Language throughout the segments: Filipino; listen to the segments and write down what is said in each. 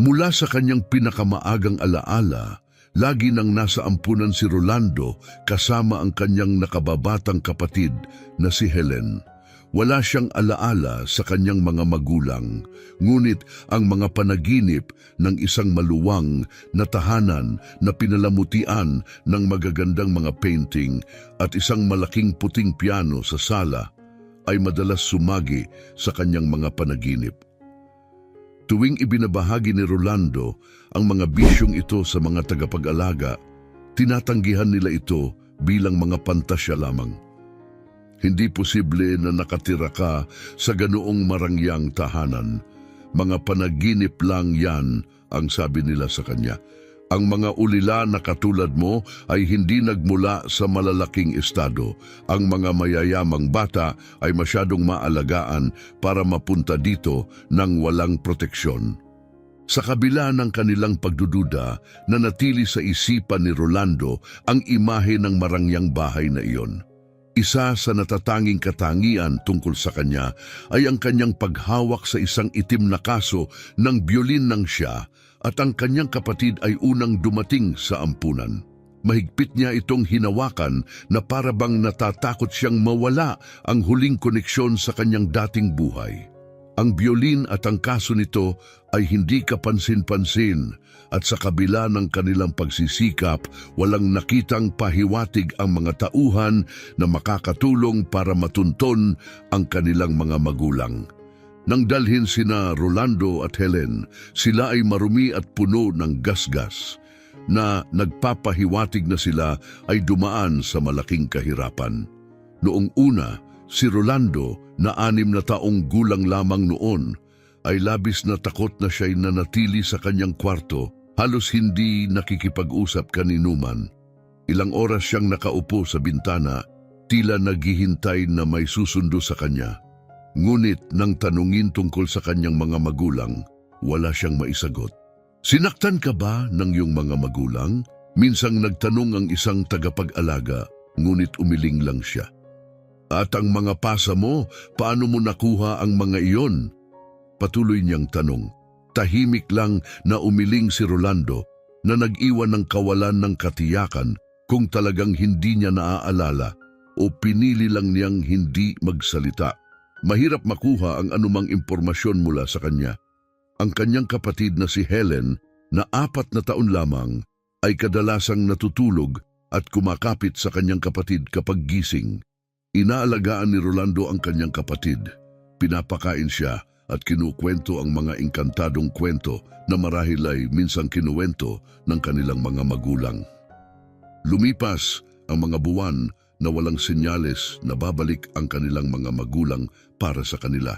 Mula sa kanyang pinakamaagang alaala, lagi nang nasa ampunan si Rolando kasama ang kanyang nakababatang kapatid na si Helen. Wala siyang alaala sa kanyang mga magulang, ngunit ang mga panaginip ng isang maluwang na tahanan na pinalamutian ng magagandang mga painting at isang malaking puting piano sa sala ay madalas sumagi sa kanyang mga panaginip. Tuwing ibinabahagi ni Rolando ang mga bisyong ito sa mga tagapag-alaga, tinatanggihan nila ito bilang mga pantasya lamang. Hindi posible na nakatira ka sa ganoong marangyang tahanan. Mga panaginip lang yan, ang sabi nila sa kanya. Ang mga ulila na katulad mo ay hindi nagmula sa malalaking estado. Ang mga mayayamang bata ay masyadong maalagaan para mapunta dito nang walang proteksyon. Sa kabila ng kanilang pagdududa, nanatili sa isipan ni Rolando ang imahe ng marangyang bahay na iyon. Isa sa natatanging katangian tungkol sa kanya ay ang kanyang paghawak sa isang itim na kaso ng biolin ng siya at ang kanyang kapatid ay unang dumating sa ampunan. Mahigpit niya itong hinawakan na parabang natatakot siyang mawala ang huling koneksyon sa kanyang dating buhay. Ang biolin at ang kaso nito ay hindi kapansin-pansin at sa kabila ng kanilang pagsisikap, walang nakitang pahiwatig ang mga tauhan na makakatulong para matunton ang kanilang mga magulang. Nang dalhin sina Rolando at Helen, sila ay marumi at puno ng gasgas na nagpapahiwatig na sila ay dumaan sa malaking kahirapan. Noong una, si Rolando na 6 na taong gulang lamang noon ay labis na takot na siya'y nanatili sa kanyang kwarto, halos hindi nakikipag-usap kaninuman. Ilang oras siyang nakaupo sa bintana, tila naghihintay na may susundo sa kanya. Ngunit nang tanungin tungkol sa kanyang mga magulang, wala siyang maisagot. Sinaktan ka ba ng iyong mga magulang? Minsang nagtanong ang isang tagapag-alaga, ngunit umiling lang siya. At ang mga pasa mo, paano mo nakuha ang mga iyon? Patuloy niyang tanong. Tahimik lang na umiling si Rolando na nag-iwan ng kawalan ng katiyakan kung talagang hindi niya naaalala o pinili lang niyang hindi magsalita. Mahirap makuha ang anumang impormasyon mula sa kanya. Ang kanyang kapatid na si Helen na 4 na taon lamang ay kadalasang natutulog at kumakapit sa kanyang kapatid kapag gising. Inaalagaan ni Rolando ang kanyang kapatid. Pinapakain siya at kinukwento ang mga engkantadong kwento na marahil ay minsang kinuwento ng kanilang mga magulang. Lumipas ang mga buwan na walang senyales na babalik ang kanilang mga magulang para sa kanila.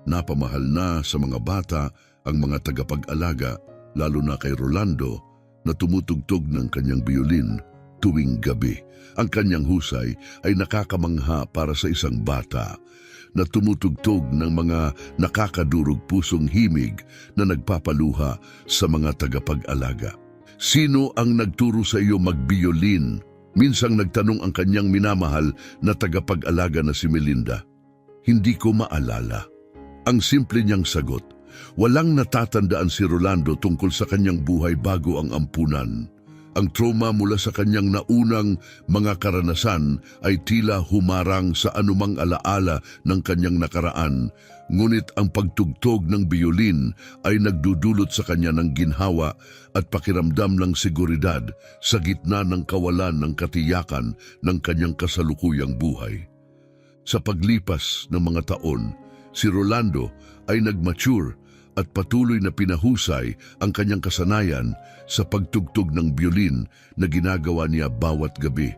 Napamahal na sa mga bata ang mga tagapag-alaga, lalo na kay Rolando na tumutugtog ng kanyang biolin tuwing gabi. Ang kanyang husay ay nakakamangha para sa isang bata na tumutugtog ng mga nakakadurog pusong himig na nagpapaluha sa mga tagapag-alaga. Sino ang nagturo sa iyo magbiolin? Minsang nagtanong ang kanyang minamahal na tagapag-alaga na si Melinda. Hindi ko maalala. Ang simple niyang sagot. Walang natatandaan si Rolando tungkol sa kanyang buhay bago ang ampunan. Ang trauma mula sa kanyang naunang mga karanasan ay tila humarang sa anumang alaala ng kanyang nakaraan, ngunit ang pagtugtog ng biolin ay nagdudulot sa kanya ng ginhawa at pakiramdam ng seguridad sa gitna ng kawalan ng katiyakan ng kanyang kasalukuyang buhay. Sa paglipas ng mga taon, si Rolando ay nag-mature at patuloy na pinahusay ang kanyang kasanayan sa pagtugtog ng biolin na ginagawa niya bawat gabi.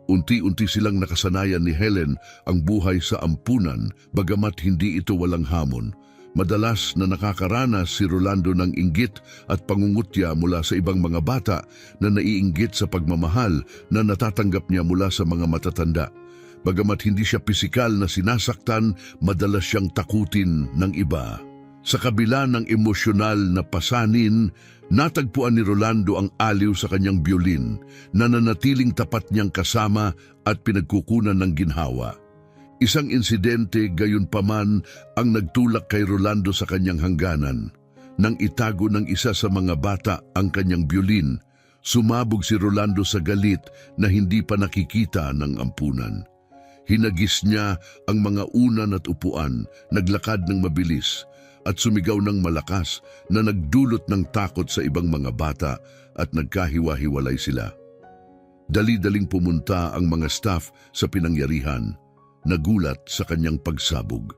Unti-unti silang nakasanayan ni Helen ang buhay sa ampunan, bagamat hindi ito walang hamon. Madalas na nakakaranas si Rolando ng inggit at pangungutya mula sa ibang mga bata na naiinggit sa pagmamahal na natatanggap niya mula sa mga matatanda. Bagamat hindi siya pisikal na sinasaktan, madalas siyang takutin ng iba. Sa kabila ng emosyonal na pasanin, natagpuan ni Rolando ang aliw sa kanyang biolin na nanatiling tapat niyang kasama at pinagkukunan ng ginhawa. Isang insidente gayon paman ang nagtulak kay Rolando sa kanyang hangganan. Nang itago ng isa sa mga bata ang kanyang biolin, sumabog si Rolando sa galit na hindi pa nakikita ng ampunan. Hinagis niya ang mga unan at upuan, naglakad ng mabilis, at sumigaw ng malakas na nagdulot ng takot sa ibang mga bata at nagkahiwa-hiwalay sila. Dali-daling pumunta ang mga staff sa pinangyarihan, nagulat sa kanyang pagsabog.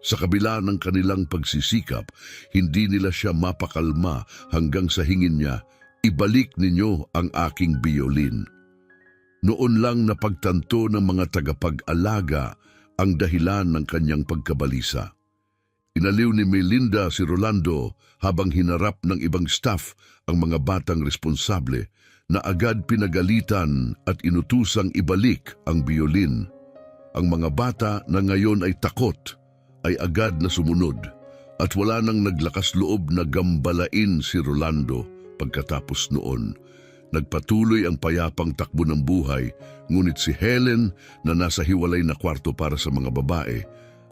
Sa kabila ng kanilang pagsisikap, hindi nila siya mapakalma hanggang sa hingin niya, "Ibalik ninyo ang aking biolin." Noon lang napagtanto ng mga tagapag-alaga ang dahilan ng kanyang pagkabalisa. Inaliw ni Melinda si Rolando habang hinarap ng ibang staff ang mga batang responsable na agad pinagalitan at inutusang ibalik ang biolin. Ang mga bata na ngayon ay takot ay agad na sumunod at wala nang naglakas loob na gambalain si Rolando. Pagkatapos noon, nagpatuloy ang payapang takbo ng buhay, ngunit si Helen na nasa hiwalay na kwarto para sa mga babae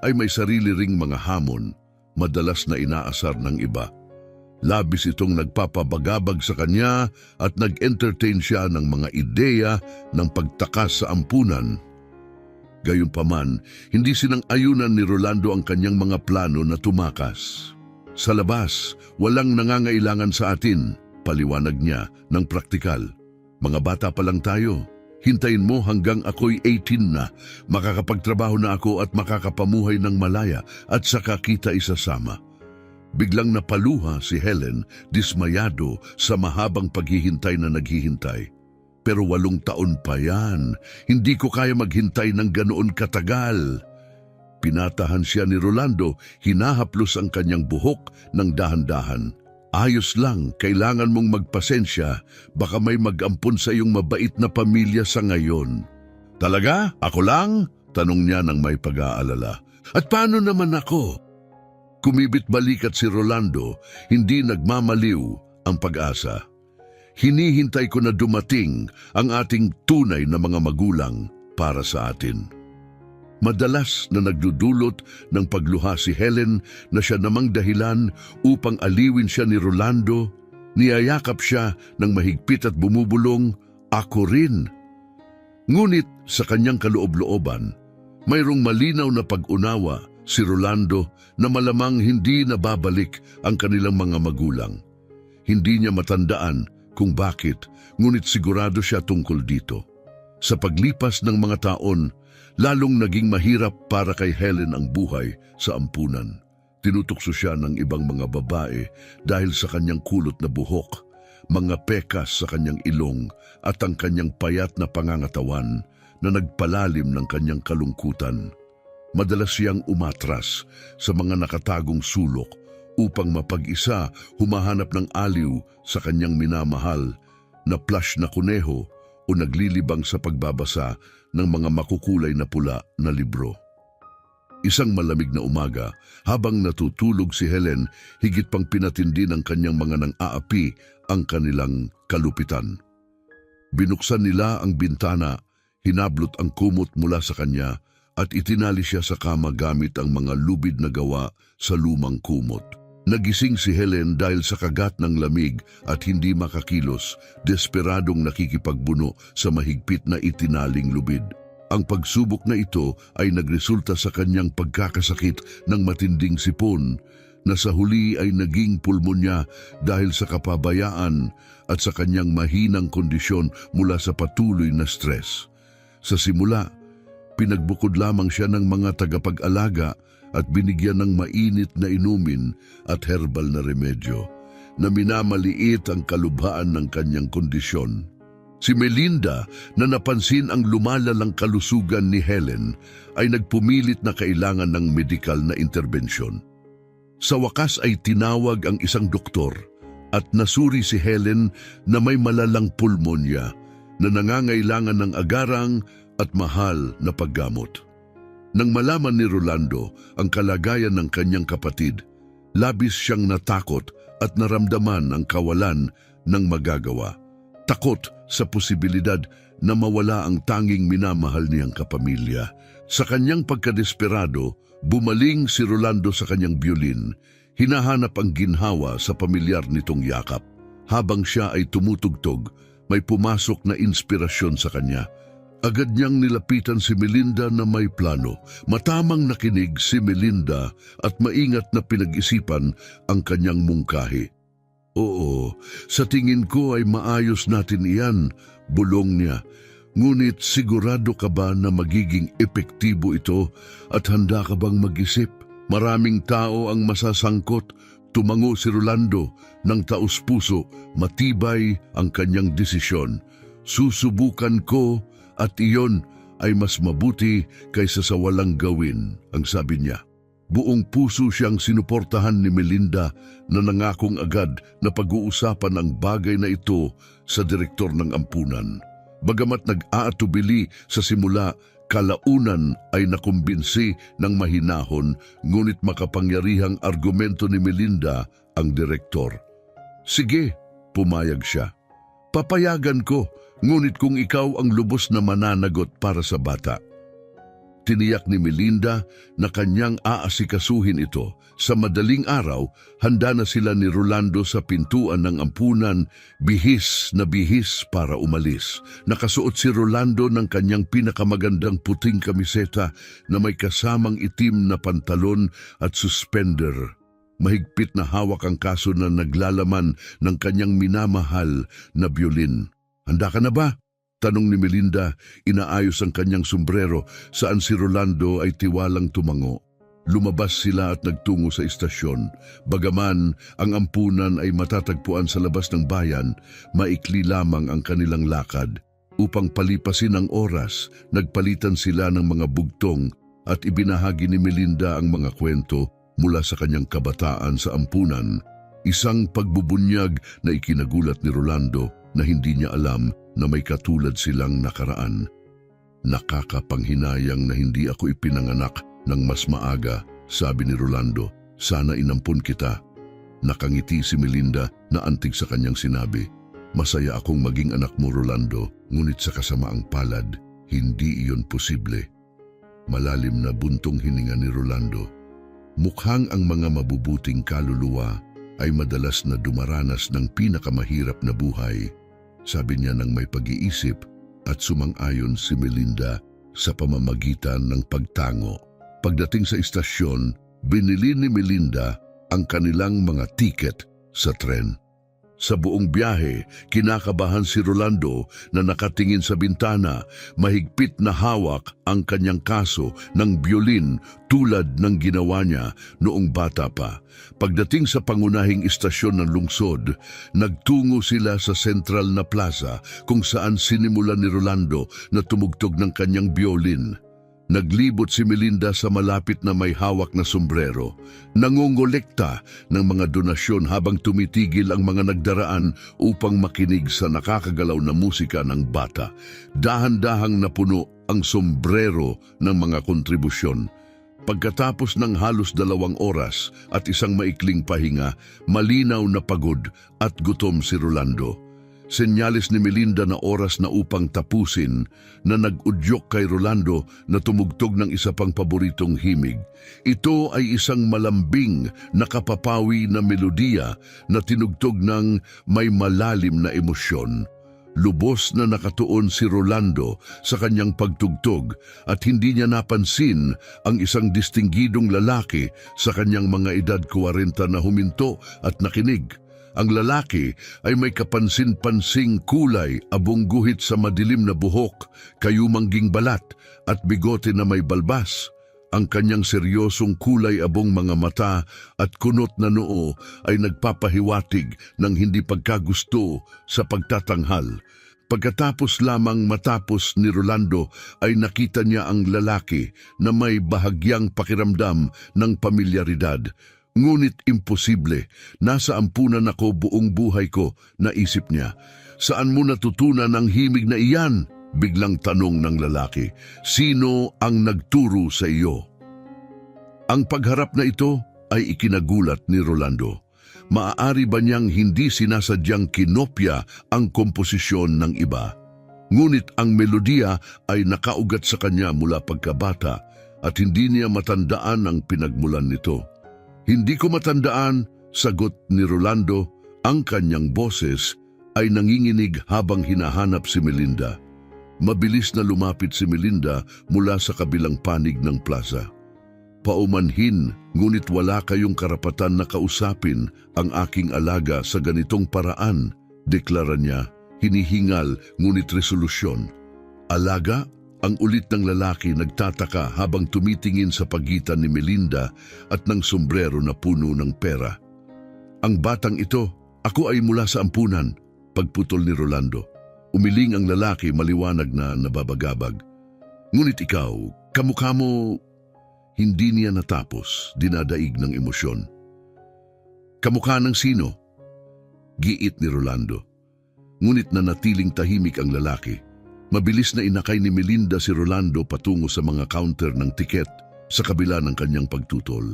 ay may sarili ring mga hamon, madalas na inaasar ng iba. Labis itong nagpapabagabag sa kanya at nag-entertain siya ng mga ideya ng pagtakas sa ampunan. Gayunpaman, hindi sinang-ayunan ni Rolando ang kanyang mga plano na tumakas. Sa labas, walang nangangailangan sa atin, paliwanag niya ng praktikal. Mga bata pa lang tayo. Hintayin mo hanggang ako'y 18 na, makakapagtrabaho na ako at makakapamuhay ng malaya at saka kita isasama. Biglang napaluha si Helen, dismayado sa mahabang paghihintay na naghihintay. Pero 8 taon pa yan, hindi ko kaya maghintay ng ganoon katagal. Pinatahan siya ni Rolando, hinahaplos ang kanyang buhok ng dahan-dahan. Ayos lang, kailangan mong magpasensya, baka may mag-ampon sa iyong mabait na pamilya sa ngayon. Talaga? Ako lang? Tanong niya ng may pag-aalala. At paano naman ako? Kumibit balikat si Rolando, hindi nagmamaliw ang pag-asa. Hinihintay ko na dumating ang ating tunay na mga magulang para sa atin. Madalas na nagdudulot ng pagluha si Helen na siya namang dahilan upang aliwin siya ni Rolando. Niyayakap siya ng mahigpit at bumubulong, "Ako rin." Ngunit sa kanyang kaloob-looban, mayroong malinaw na pag-unawa si Rolando na malamang hindi nababalik ang kanilang mga magulang. Hindi niya matandaan kung bakit, ngunit sigurado siya tungkol dito. Sa paglipas ng mga taon, lalong naging mahirap para kay Helen ang buhay sa ampunan. Tinutukso siya ng ibang mga babae dahil sa kanyang kulot na buhok, mga pekas sa kanyang ilong at ang kanyang payat na pangangatawan na nagpalalim ng kanyang kalungkutan. Madalas siyang umatras sa mga nakatagong sulok upang mapag-isa humahanap ng aliw sa kanyang minamahal na plush na kuneho o naglilibang sa pagbabasa ng mga makukulay na pula na libro. Isang malamig na umaga, habang natutulog si Helen, higit pang pinatindi ng kanyang mga nang-aapi ang kanilang kalupitan. Binuksan nila ang bintana, hinablot ang kumot mula sa kanya at itinali siya sa kama gamit ang mga lubid na gawa sa lumang kumot. Nagising si Helen dahil sa kagat ng lamig at hindi makakilos, desperadong nakikipagbuno sa mahigpit na itinaling lubid. Ang pagsubok na ito ay nagresulta sa kanyang pagkakasakit ng matinding sipon na sa huli ay naging pulmonya dahil sa kapabayaan at sa kanyang mahinang kondisyon mula sa patuloy na stress. Sa simula, pinagbukod lamang siya ng mga tagapag-alaga at binigyan ng mainit na inumin at herbal na remedyo na minamaliit ang kalubhaan ng kanyang kondisyon. Si Melinda, na napansin ang lumalalang kalusugan ni Helen, ay nagpumilit na kailangan ng medikal na interbensyon. Sa wakas ay tinawag ang isang doktor at nasuri si Helen na may malalang pulmonya na nangangailangan ng agarang at mahal na paggamot. Nang malaman ni Rolando ang kalagayan ng kanyang kapatid, labis siyang natakot at naramdaman ang kawalan ng magagawa. Takot sa posibilidad na mawala ang tanging minamahal niyang kapamilya. Sa kanyang pagkadesperado, bumaling si Rolando sa kanyang biolin. Hinahanap ang ginhawa sa pamilyar nitong yakap. Habang siya ay tumutugtog, may pumasok na inspirasyon sa kanya. Agad niyang nilapitan si Melinda na may plano. Matamang nakinig si Melinda at maingat na pinag-isipan ang kanyang mungkahi. Oo, sa tingin ko ay maayos natin iyan, bulong niya. Ngunit sigurado ka ba na magiging epektibo ito at handa ka bang mag-isip? Maraming tao ang masasangkot. Tumango si Rolando ng taus-puso, matibay ang kanyang desisyon. Susubukan ko at iyon ay mas mabuti kaysa sa walang gawin, ang sabi niya. Buong puso siyang sinuportahan ni Melinda na nangakong agad na pag-uusapan ang bagay na ito sa direktor ng ampunan. Bagamat nag-aatubili sa simula, kalaunan ay nakumbinsi ng mahinahon, ngunit makapangyarihang argumento ni Melinda ang direktor. Sige, pumayag siya. Papayagan ko, ngunit kung ikaw ang lubos na mananagot para sa bata. Tiniyak ni Melinda na kanyang aasikasuhin ito. Sa madaling araw, handa na sila ni Rolando sa pintuan ng ampunan, bihis na bihis para umalis. Nakasuot si Rolando ng kanyang pinakamagandang puting kamiseta na may kasamang itim na pantalon at suspender. Mahigpit na hawak ang kaso na naglalaman ng kanyang minamahal na biolin. Handa ka na ba? Tanong ni Melinda, inaayos ang kanyang sombrero saan si Rolando ay tiwalang tumango. Lumabas sila at nagtungo sa istasyon. Bagaman ang ampunan ay matatagpuan sa labas ng bayan, maikli lamang ang kanilang lakad. Upang palipasin ang oras, nagpalitan sila ng mga bugtong at ibinahagi ni Melinda ang mga kwento mula sa kanyang kabataan sa ampunan. Isang pagbubunyag na ikinagulat ni Rolando na hindi niya alam na may katulad silang nakaraan. Nakakapanghinayang na hindi ako ipinanganak ng mas maaga, sabi ni Rolando. Sana inampun kita. Nakangiti si Melinda na antig sa kanyang sinabi. Masaya akong maging anak mo, Rolando, ngunit sa kasamaang palad, hindi iyon posible. Malalim na buntong hininga ni Rolando. Mukhang ang mga mabubuting kaluluwa ay madalas na dumaranas ng pinakamahirap na buhay, sabi niya ng may pag-iisip at sumang-ayon si Melinda sa pamamagitan ng pagtango. Pagdating sa istasyon, binili ni Melinda ang kanilang mga tiket sa tren. Sa buong biyahe, kinakabahan si Rolando na nakatingin sa bintana, mahigpit na hawak ang kanyang kaso ng biolin tulad ng ginawa niya noong bata pa. Pagdating sa pangunahing istasyon ng lungsod, nagtungo sila sa sentral na plaza kung saan sinimulan ni Rolando na tumugtog ng kanyang biolin. Naglibot si Melinda sa malapit na may hawak na sombrero. Nangongolekta ng mga donasyon habang tumitigil ang mga nagdaraan upang makinig sa nakakagalaw na musika ng bata. Dahan-dahang napuno ang sombrero ng mga kontribusyon. Pagkatapos ng halos 2 oras at isang maikling pahinga, malinaw na pagod at gutom si Rolando. Senyales ni Melinda na oras na upang tapusin na nag-udyok kay Rolando na tumugtog ng isa pang paboritong himig. Ito ay isang malambing, nakapapawi na melodiya na tinugtog ng may malalim na emosyon. Lubos na nakatuon si Rolando sa kanyang pagtugtog at hindi niya napansin ang isang distinggidong lalaki sa kanyang mga edad 40 na huminto at nakinig. Ang lalaki ay may kapansin-pansing kulay, abong guhit sa madilim na buhok, kayumangging balat at bigote na may balbas. Ang kanyang seryosong kulay abong mga mata at kunot na noo ay nagpapahiwatig ng hindi pagkagusto sa pagtatanghal. Pagkatapos lamang matapos ni Rolando ay nakita niya ang lalaki na may bahagyang pakiramdam ng pamilyaridad. Ngunit imposible, nasa ampunan ako buong buhay ko, naisip niya. Saan mo natutunan ang himig na iyan? Biglang tanong ng lalaki. Sino ang nagturo sa iyo? Ang pagharap na ito ay ikinagulat ni Rolando. Maaari ba niyang hindi sinasadyang kinopya ang komposisyon ng iba? Ngunit ang melodiya ay nakaugat sa kanya mula pagkabata at hindi niya matandaan ang pinagmulan nito. Hindi ko matandaan, sagot ni Rolando. Ang kanyang boses ay nanginginig habang hinahanap si Melinda. Mabilis na lumapit si Melinda mula sa kabilang panig ng plaza. Paumanhin, ngunit wala kayong karapatan na kausapin ang aking alaga sa ganitong paraan, deklara niya, hinihingal ngunit resolusyon. Alaga? Ang ulit ng lalaki nagtataka habang tumitingin sa pagitan ni Melinda at ng sombrero na puno ng pera. Ang batang ito, ako ay mula sa ampunan, pagputol ni Rolando. Umiling ang lalaki maliwanag na nababagabag. Ngunit ikaw, kamukha mo... Hindi niya natapos, dinadaig ng emosyon. Kamukha ng sino? Giit ni Rolando. Ngunit nanatiling tahimik ang lalaki. Mabilis na inakay ni Melinda si Rolando patungo sa mga counter ng tiket sa kabila ng kanyang pagtutol.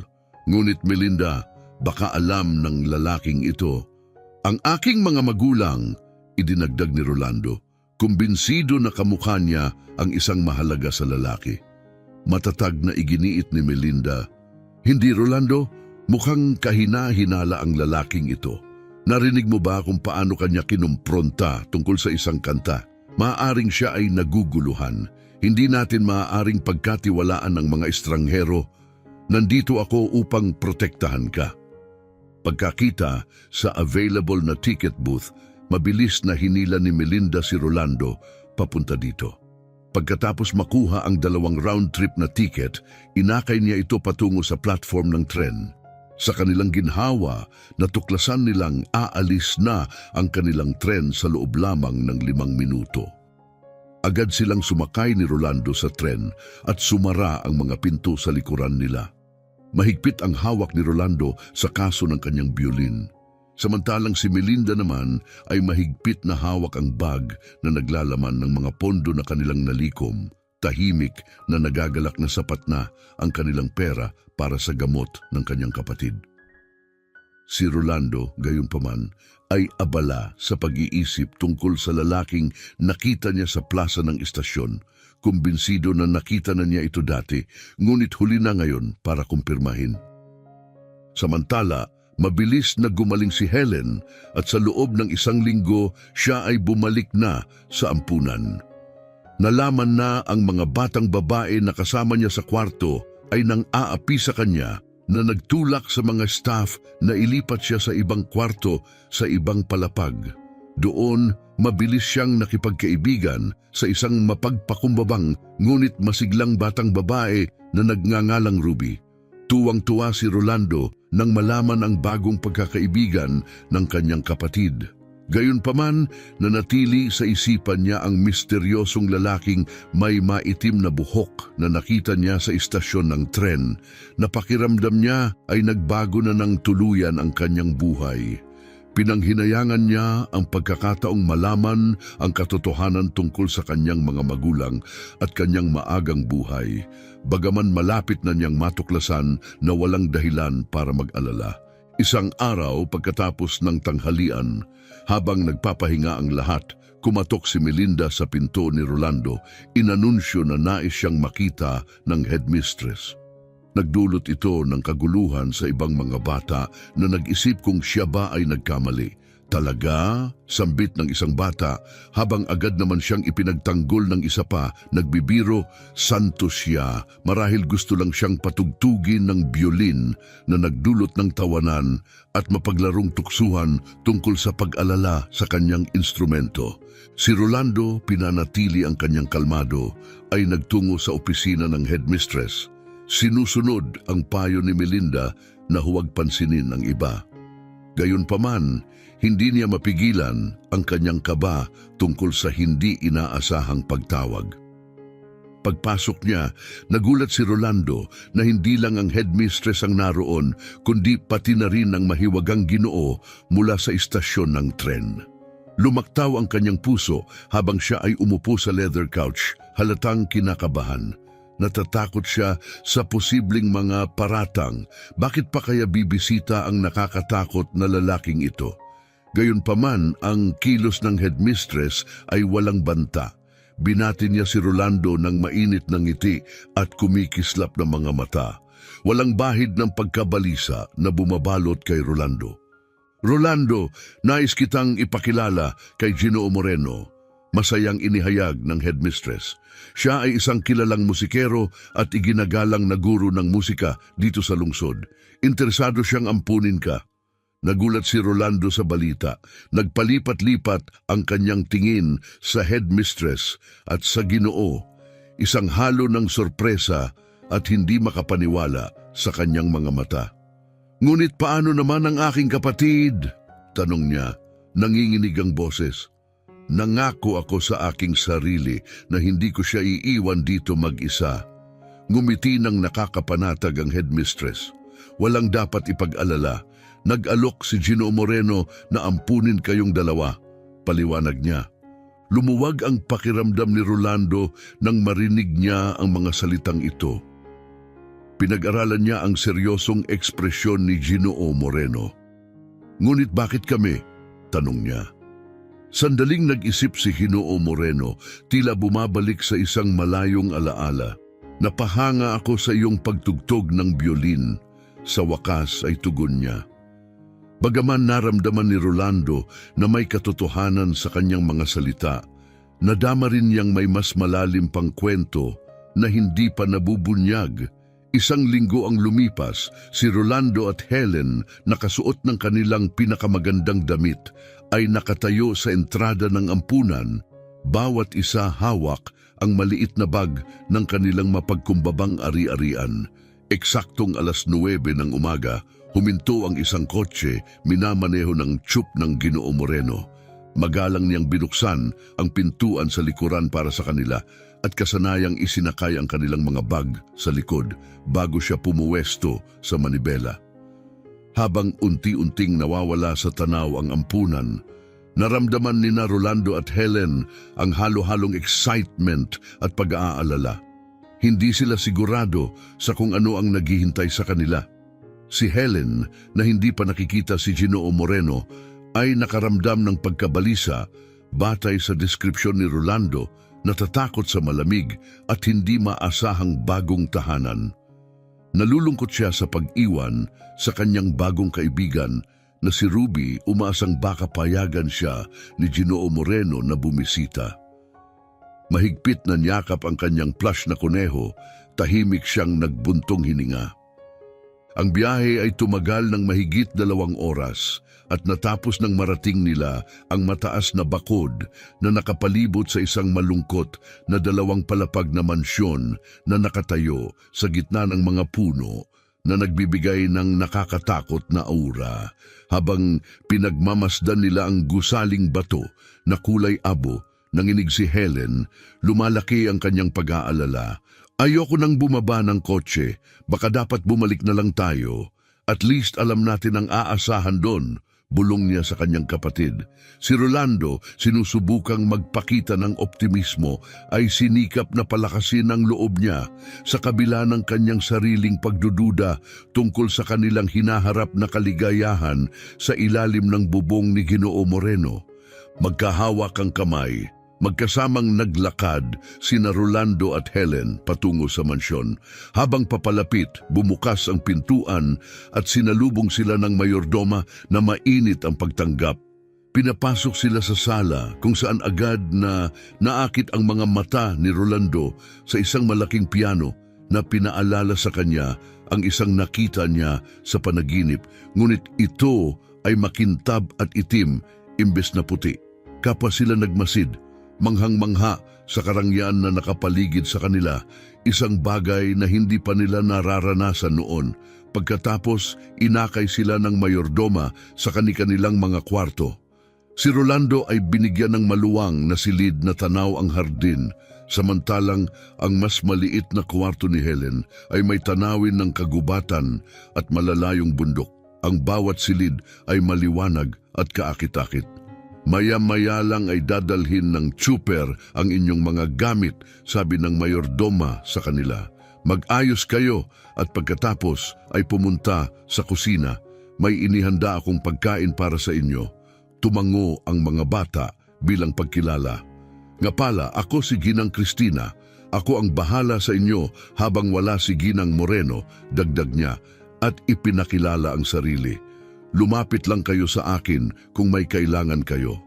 Ngunit Melinda, baka alam ng lalaking ito. Ang aking mga magulang, idinagdag ni Rolando, kumbinsido na kamukha niya ang isang mahalaga sa lalaki. Matatag na iginiit ni Melinda. Hindi Rolando, mukhang kahina-hinala ang lalaking ito. Narinig mo ba kung paano kanya kinumpronta tungkol sa isang kanta? Maaaring siya ay naguguluhan. Hindi natin maaaring pagkatiwalaan ng mga estranghero. Nandito ako upang protektahan ka. Pagkakita sa available na ticket booth, mabilis na hinila ni Melinda si Rolando papunta dito. Pagkatapos makuha ang 2 round trip na ticket, inakay niya ito patungo sa platform ng tren. Sa kanilang ginhawa, natuklasan nilang aalis na ang kanilang tren sa loob lamang ng 5 minuto. Agad silang sumakay ni Rolando sa tren at sumara ang mga pinto sa likuran nila. Mahigpit ang hawak ni Rolando sa kaso ng kanyang biolin. Samantalang si Melinda naman ay mahigpit na hawak ang bag na naglalaman ng mga pondo na kanilang nalikom. Tahimik na nagagalak na sapat na ang kanilang pera para sa gamot ng kanyang kapatid. Si Rolando, gayunpaman, ay abala sa pag-iisip tungkol sa lalaking nakita niya sa plaza ng istasyon. Kumbinsido na nakita na niya ito dati, ngunit huli na ngayon para kumpirmahin. Samantala, mabilis na gumaling si Helen at sa loob ng 1 linggo siya ay bumalik na sa ampunan. Nalaman na ang mga batang babae na kasama niya sa kwarto ay nang-aapi sa kanya na nagtulak sa mga staff na ilipat siya sa ibang kwarto sa ibang palapag. Doon, mabilis siyang nakipagkaibigan sa isang mapagpakumbabang ngunit masiglang batang babae na nagngangalang Ruby. Tuwang-tuwa si Rolando nang malaman ang bagong pagkakaibigan ng kanyang kapatid. Gayunpaman, nanatili sa isipan niya ang misteryosong lalaking may maitim na buhok na nakita niya sa istasyon ng tren. Napakiramdam niya ay nagbago na ng tuluyan ang kanyang buhay. Pinanghinayangan niya ang pagkakataong malaman ang katotohanan tungkol sa kanyang mga magulang at kanyang maagang buhay, bagaman malapit na niyang matuklasan na walang dahilan para mag-alala. Isang araw pagkatapos ng tanghalian, habang nagpapahinga ang lahat, kumatok si Melinda sa pinto ni Rolando. Inanunsyo na nais siyang makita ng headmistress. Nagdulot ito ng kaguluhan sa ibang mga bata na nag-isip kung siya ba ay nagkamali. Talaga? Sambit ng isang bata habang agad naman siyang ipinagtanggol ng isa pa. Nagbibiro, santo siya. Marahil gusto lang siyang patugtugin ng biolin na nagdulot ng tawanan at mapaglarong tuksuhan tungkol sa pag-alala sa kanyang instrumento. Si Rolando, pinanatili ang kanyang kalmado, ay nagtungo sa opisina ng headmistress. Sinusunod ang payo ni Melinda na huwag pansinin ang iba. Gayunpaman, hindi niya mapigilan ang kanyang kaba tungkol sa hindi inaasahang pagtawag. Pagpasok niya, nagulat si Rolando na hindi lang ang headmistress ang naroon, kundi pati na rin ang mahiwagang Ginoo mula sa istasyon ng tren. Lumaktaw ang kanyang puso habang siya ay umupo sa leather couch, halatang kinakabahan. Natatakot siya sa posibleng mga paratang. Bakit pa kaya bibisita ang nakakatakot na lalaking ito? Gayunpaman, ang kilos ng headmistress ay walang banta. Binati niya si Rolando ng mainit na ngiti at kumikislap ng mga mata. Walang bahid ng pagkabalisa na bumabalot kay Rolando. Rolando, nais kitang ipakilala kay Ginoo Moreno, masayang inihayag ng headmistress. Siya ay isang kilalang musikero at iginagalang na guro ng musika dito sa lungsod. Interesado siyang ampunin ka. Nagulat si Rolando sa balita. Nagpalipat-lipat ang kanyang tingin sa headmistress at sa Ginoo. Isang halo ng sorpresa at hindi makapaniwala sa kanyang mga mata. "Ngunit paano naman ang aking kapatid?" tanong niya. Nanginginig ang boses. "Nangako ako sa aking sarili na hindi ko siya iiwan dito mag-isa." Ngumiti ng nakakapanatag ang headmistress. "Walang dapat ipag-alala. Nag-alok si Ginoo Moreno na ampunin kayong dalawa," paliwanag niya. Lumuwag ang pakiramdam ni Rolando nang marinig niya ang mga salitang ito. Pinag-aralan niya ang seryosong ekspresyon ni Ginoo Moreno. "Ngunit bakit kami?" tanong niya. Sandaling nag-isip si Ginoo Moreno, tila bumabalik sa isang malayong alaala. "Napahanga ako sa iyong pagtugtog ng biolin." Sa wakas ay tugon niya. Bagaman naramdaman ni Rolando na may katotohanan sa kanyang mga salita, nadama rin niyang may mas malalim pang kwento na hindi pa nabubunyag. Isang linggo ang lumipas, si Rolando at Helen, nakasuot ng kanilang pinakamagandang damit, ay nakatayo sa entrada ng ampunan. Bawat isa hawak ang maliit na bag ng kanilang mapagkumbabang ari-arian. Eksaktong 9:00 ng umaga, huminto ang isang kotse, minamaneho ng tsup ng Ginoo Moreno. Magalang niyang binuksan ang pintuan sa likuran para sa kanila at kasanayang isinakay ang kanilang mga bag sa likod bago siya pumuwesto sa manibela. Habang unti-unting nawawala sa tanaw ang ampunan, naramdaman ni Rolando at Helen ang halo-halong excitement at pag-aalala. Hindi sila sigurado sa kung ano ang naghihintay sa kanila. Si Helen, na hindi pa nakikita si Ginoo Moreno, ay nakaramdam ng pagkabalisa batay sa deskripsyon ni Rolando, natatakot sa malamig at hindi maasahang bagong tahanan. Nalulungkot siya sa pag-iwan sa kanyang bagong kaibigan na si Ruby, umaasang baka payagan siya ni Ginoo Moreno na bumisita. Mahigpit na niyakap ang kanyang plush na kuneho, tahimik siyang nagbuntong hininga. Ang biyahe ay tumagal ng mahigit 2 oras at natapos ng marating nila ang mataas na bakod na nakapalibot sa isang malungkot na 2 palapag na mansyon na nakatayo sa gitna ng mga puno na nagbibigay ng nakakatakot na aura. Habang pinagmamasdan nila ang gusaling bato na kulay abo, nanginig si Helen, lumalaki ang kanyang pag-aalala. "Ayoko nang bumaba ng kotse, baka dapat bumalik na lang tayo. At least alam natin ang aasahan doon," bulong niya sa kanyang kapatid. Si Rolando, sinusubukang magpakita ng optimismo, ay sinikap na palakasin ang loob niya sa kabila ng kanyang sariling pagdududa tungkol sa kanilang hinaharap na kaligayahan sa ilalim ng bubong ni Ginoo Moreno. Magkahawak ang kamay. Magkasamang naglakad sina Rolando at Helen patungo sa mansyon. Habang papalapit, bumukas ang pintuan at sinalubong sila ng mayordoma na mainit ang pagtanggap. Pinapasok sila sa sala kung saan agad na naakit ang mga mata ni Rolando sa isang malaking piano na pinaalala sa kanya ang isang nakita niya sa panaginip, ngunit ito ay makintab at itim imbes na puti. Kapwa sila nagmasid, manghang-mangha sa karangyaan na nakapaligid sa kanila, isang bagay na hindi pa nila nararanasan noon. Pagkatapos, inakay sila ng mayordoma sa kanilang mga kwarto. Si Rolando ay binigyan ng maluwang na silid na tanaw ang hardin, samantalang ang mas maliit na kwarto ni Helen ay may tanawin ng kagubatan at malalayong bundok. Ang bawat silid ay maliwanag at kaakit-akit. "Maya-maya lang ay dadalhin ng tsuper ang inyong mga gamit," sabi ng mayordoma sa kanila. "Mag-ayos kayo at pagkatapos ay pumunta sa kusina. May inihanda akong pagkain para sa inyo." Tumango ang mga bata bilang pagkilala. "Nga pala, ako si Ginang Cristina Ako ang bahala sa inyo habang wala si Ginang Moreno, dagdag niya, at ipinakilala ang sarili. Lumapit lang kayo sa akin kung may kailangan kayo.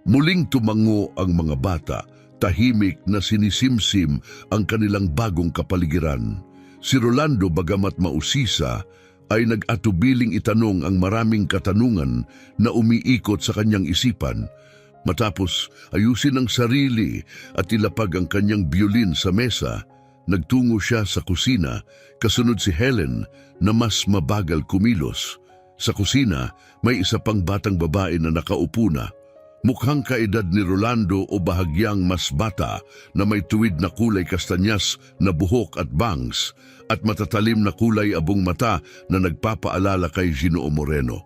Muling tumango ang mga bata, tahimik na sinisimsim ang kanilang bagong kapaligiran. Si Rolando, bagamat mausisa, ay nag-atubiling itanong ang maraming katanungan na umiikot sa kanyang isipan. Matapos ayusin ang sarili at ilapag ang kanyang biolin sa mesa, nagtungo siya sa kusina, kasunod si Helen na mas mabagal kumilos. Sa kusina, may isa pang batang babae na nakaupo na. Mukhang kaedad ni Rolando o bahagyang mas bata na may tuwid na kulay kastanyas na buhok at bangs at matatalim na kulay abong mata na nagpapaalala kay Ginoo Moreno.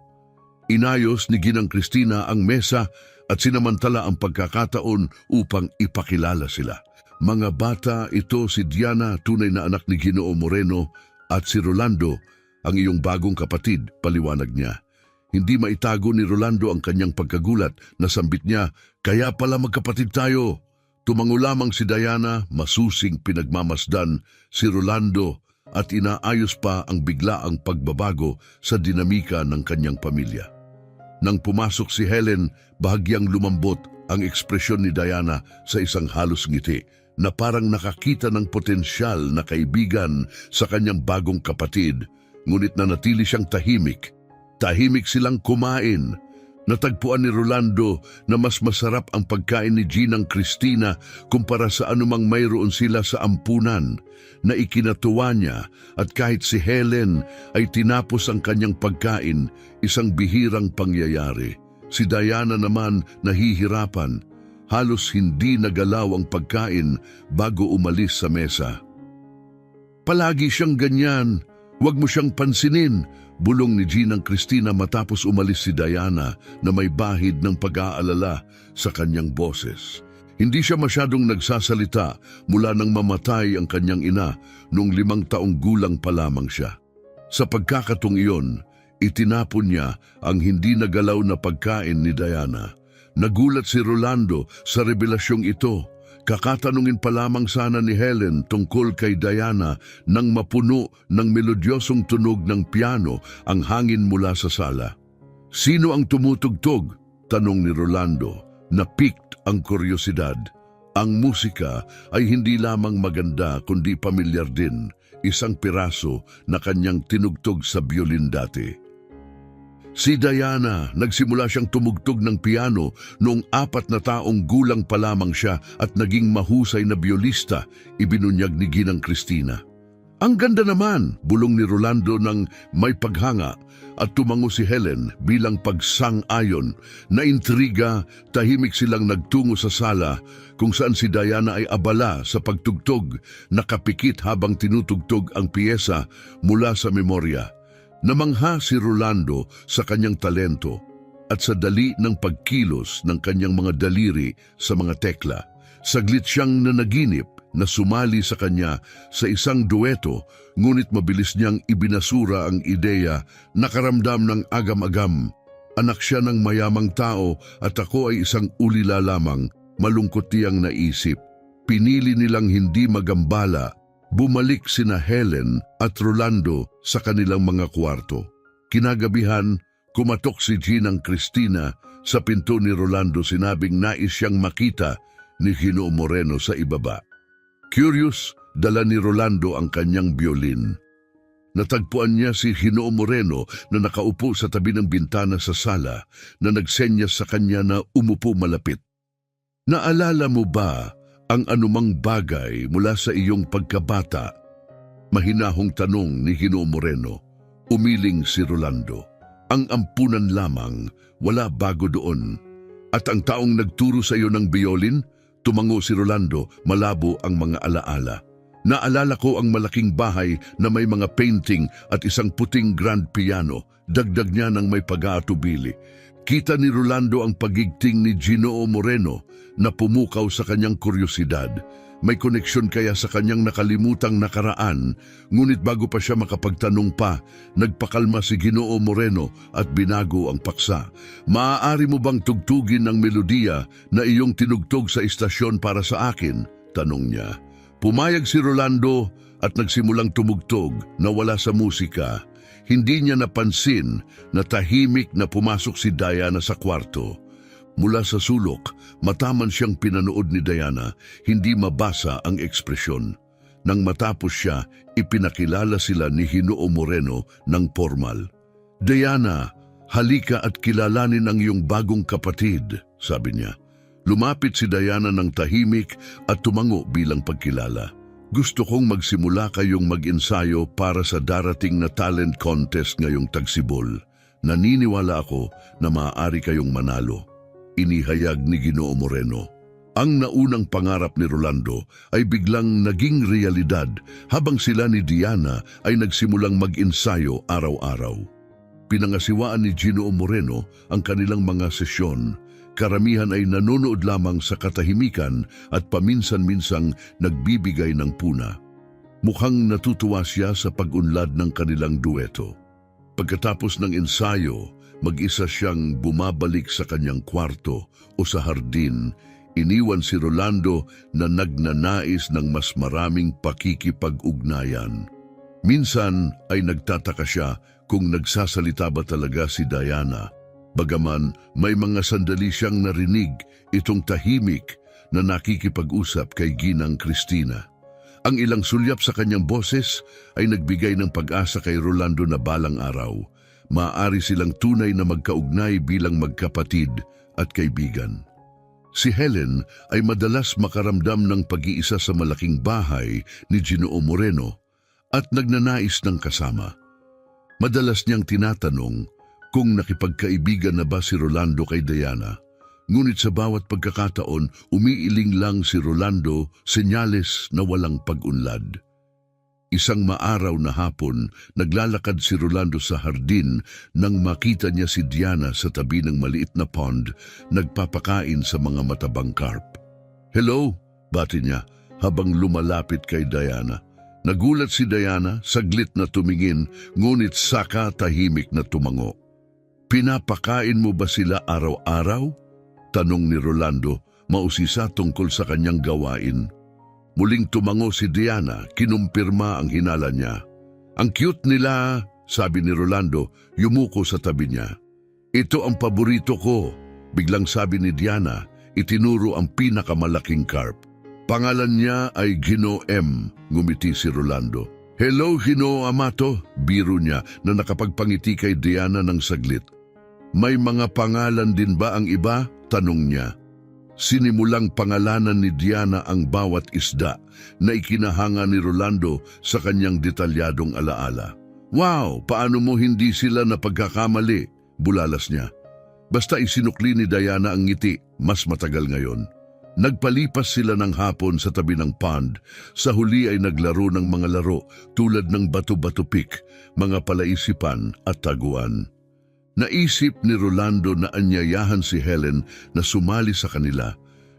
Inayos ni Ginang Cristina ang mesa at sinamantala ang pagkakataon upang ipakilala sila. Mga bata, ito si Diana, tunay na anak ni Ginoo Moreno, at si Rolando, ang iyong bagong kapatid, paliwanag niya. Hindi maitago ni Rolando ang kanyang pagkagulat na sambit niya, kaya pala magkapatid tayo. Tumango lamang si Diana, masusing pinagmamasdan si Rolando at inaayos pa ang biglaang pagbabago sa dinamika ng kanyang pamilya. Nang pumasok si Helen, bahagyang lumambot ang ekspresyon ni Diana sa isang halos ngiti na parang nakakita ng potensyal na kaibigan sa kanyang bagong kapatid, ngunit nanatili siyang tahimik. Tahimik silang kumain. Natagpuan ni Rolando na mas masarap ang pagkain ni Ginang Cristina kumpara sa anumang mayroon sila sa ampunan, na ikinatuwa niya, at kahit si Helen ay tinapos ang kanyang pagkain, isang bihirang pangyayari. Si Diana naman nahihirapan, halos hindi nagalaw ang pagkain bago umalis sa mesa. Palagi siyang ganyan, huwag mo siyang pansinin, bulong ni Ginang Cristina matapos umalis si Diana na may bahid ng pag-aalala sa kanyang boses. Hindi siya masyadong nagsasalita mula nang mamatay ang kanyang ina noong 5 taong gulang pa lamang siya. Sa pagkakataong iyon, itinapon niya ang hindi nagalaw na pagkain ni Diana. Nagulat si Rolando sa revelasyong ito. Kakatanungin pa lamang sana ni Helen tungkol kay Diana nang mapuno ng melodyosong tunog ng piano ang hangin mula sa sala. Sino ang tumutugtog? Tanong ni Rolando. Napikt ang kuryosidad. Ang musika ay hindi lamang maganda kundi pamilyar din, isang piraso na kanyang tinugtog sa biolin dati. Si Diana, nagsimula siyang tumugtog ng piano noong 4 na taong gulang pa lamang siya at naging mahusay na biolista, ibinunyag ni Ginang Cristina. Ang ganda naman, bulong ni Rolando ng may paghanga, at tumango si Helen bilang pagsang-ayon. Na intriga, tahimik silang nagtungo sa sala kung saan si Diana ay abala sa pagtugtog, nakapikit habang tinutugtog ang piyesa mula sa memorya. Namangha si Rolando sa kanyang talento at sa dali ng pagkilos ng kanyang mga daliri sa mga tekla. Saglit siyang nanaginip na sumali sa kanya sa isang dueto, ngunit mabilis niyang ibinasura ang ideya, nakaramdam ng agam-agam. Anak siya ng mayamang tao at ako ay isang ulila lamang, malungkot niyang naisip. Pinili nilang hindi magambala. Bumalik sina Helen at Rolando sa kanilang mga kwarto. Kinagabihan, kumatok si Ginang Cristina sa pinto ni Rolando, sinabing nais siyang makita ni Ginoo Moreno sa ibaba. Curious, dala ni Rolando ang kanyang biolin. Natagpuan niya si Ginoo Moreno na nakaupo sa tabi ng bintana sa sala na nagsenyas sa kanya na umupo malapit. Naalala mo ba ang anumang bagay mula sa iyong pagkabata? Mahinahong tanong ni Ginoo Moreno. Umiling si Rolando. Ang ampunan lamang, wala bago doon. At ang taong nagturo sa iyo ng biolin? Tumango si Rolando, malabo ang mga alaala. Naalala ko ang malaking bahay na may mga painting at isang puting grand piano. Dagdag niya ng may pag-aatubili. Kita ni Rolando ang pagigting ni Ginoo Moreno na pumukaw sa kanyang kuryosidad. May koneksyon kaya sa kanyang nakalimutang nakaraan, ngunit bago pa siya makapagtanong pa, nagpakalma si Ginoo Moreno at binago ang paksa. Maaari mo bang tugtugin ang melodiya na iyong tinugtog sa istasyon para sa akin? Tanong niya. Pumayag si Rolando at nagsimulang tumugtog na wala sa musika. Hindi niya napansin na tahimik na pumasok si Diana sa kwarto. Mula sa sulok, mataman siyang pinanood ni Diana, hindi mabasa ang ekspresyon. Nang matapos siya, ipinakilala sila ni Ginoo Moreno ng formal. Diana, halika at kilalanin ang iyong bagong kapatid, sabi niya. Lumapit si Diana ng tahimik at tumango bilang pagkilala. Gusto kong magsimula kayong mag-ensayo para sa darating na talent contest ngayong Tagsibol. Naniniwala ako na maaari kayong manalo. Inihayag ni Ginoo Moreno. Ang naunang pangarap ni Rolando ay biglang naging realidad habang sila ni Diana ay nagsimulang mag-ensayo araw-araw. Pinangasiwaan ni Ginoo Moreno ang kanilang mga sesyon. Karamihan ay nanonood lamang sa katahimikan at paminsan-minsang nagbibigay ng puna. Mukhang natutuwa siya sa pag-unlad ng kanilang dueto. Pagkatapos ng ensayo, mag-isa siyang bumabalik sa kanyang kwarto o sa hardin. Iniwan si Rolando na nagnanais ng mas maraming pakikipag-ugnayan. Minsan ay nagtataka siya kung nagsasalita ba talaga si Diana. Bagaman may mga sandali siyang narinig itong tahimik na nakikipag-usap kay Ginang Cristina. Ang ilang sulyap sa kanyang boses ay nagbigay ng pag-asa kay Rolando na balang araw. Maaari silang tunay na magkaugnay bilang magkapatid at kaibigan. Si Helen ay madalas makaramdam ng pag-iisa sa malaking bahay ni Ginoo Moreno at nagnanais ng kasama. Madalas niyang tinatanong kung nakipagkaibigan na ba si Rolando kay Diana. Ngunit sa bawat pagkakataon, umiiling lang si Rolando, senyales na walang pag-unlad. Isang maaraw na hapon, naglalakad si Rolando sa hardin nang makita niya si Diana sa tabi ng maliit na pond, nagpapakain sa mga matabang carp. "Hello," bati niya habang lumalapit kay Diana. Nagulat si Diana, saglit na tumingin, ngunit saka tahimik na tumango. "Pinapakain mo ba sila araw-araw?" tanong ni Rolando, mausisa tungkol sa kanyang gawain. Muling tumango si Diana, kinumpirma ang hinala niya. "Ang cute nila," sabi ni Rolando, yumuko sa tabi niya. "Ito ang paborito ko," biglang sabi ni Diana, itinuro ang pinakamalaking carp. "Pangalan niya ay Ginoo M," ngumiti si Rolando. "Hello, Ginoo Amato," biro niya na nakapagpangiti kay Diana ng saglit. "May mga pangalan din ba ang iba?" tanong niya. Sinimulang pangalanan ni Diana ang bawat isda na ikinahanga ni Rolando sa kanyang detalyadong alaala. "Wow, paano mo hindi sila napagkakamali?" bulalas niya. Basta isinukli ni Diana ang ngiti, mas matagal ngayon. Nagpalipas sila ng hapon sa tabi ng pond. Sa huli ay naglaro ng mga laro tulad ng bato-bato-pik, mga palaisipan at taguan. Naisip ni Rolando na anyayahan si Helen na sumali sa kanila.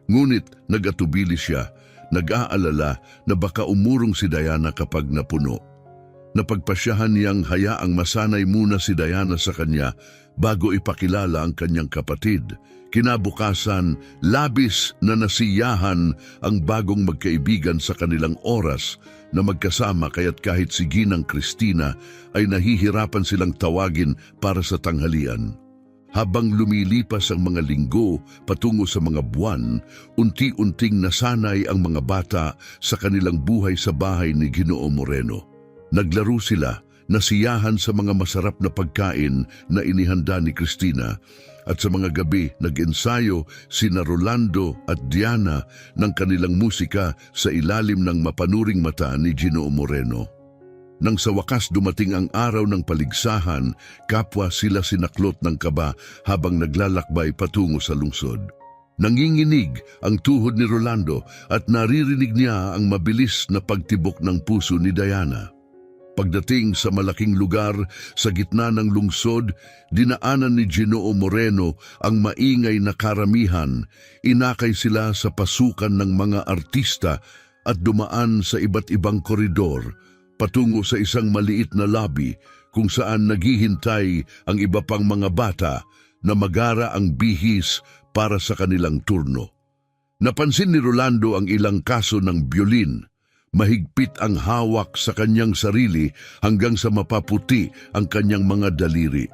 Ngunit nag-atubili siya, nag-aalala na baka umurong si Diana kapag napuno. Napagpasyahan niyang hayaang masanay muna si Diana sa kanya bago ipakilala ang kanyang kapatid. Kinabukasan, labis na nasiyahan ang bagong magkaibigan sa kanilang oras na magkasama, kaya't kahit si Ginang Cristina ay nahihirapan silang tawagin para sa tanghalian. Habang lumilipas ang mga linggo patungo sa mga buwan, unti-unting nasanay ang mga bata sa kanilang buhay sa bahay ni Ginoo Moreno. Naglaro sila, nasiyahan sa mga masarap na pagkain na inihanda ni Cristina, at sa mga gabi nag-ensayo sina Rolando at Diana ng kanilang musika sa ilalim ng mapanuring mata ni Ginoo Moreno. Nang sa wakas dumating ang araw ng paligsahan, kapwa sila sinaklot ng kaba habang naglalakbay patungo sa lungsod. Nanginginig ang tuhod ni Rolando at naririnig niya ang mabilis na pagtibok ng puso ni Diana. Pagdating sa malaking lugar sa gitna ng lungsod, dinaanan ni Ginoo Moreno ang maingay na karamihan. Inakay sila sa pasukan ng mga artista at dumaan sa iba't ibang koridor patungo sa isang maliit na lobby kung saan naghihintay ang iba pang mga bata na magara ang bihis para sa kanilang turno. Napansin ni Rolando ang ilang kaso ng biolin. Mahigpit ang hawak sa kanyang sarili hanggang sa mapaputi ang kanyang mga daliri.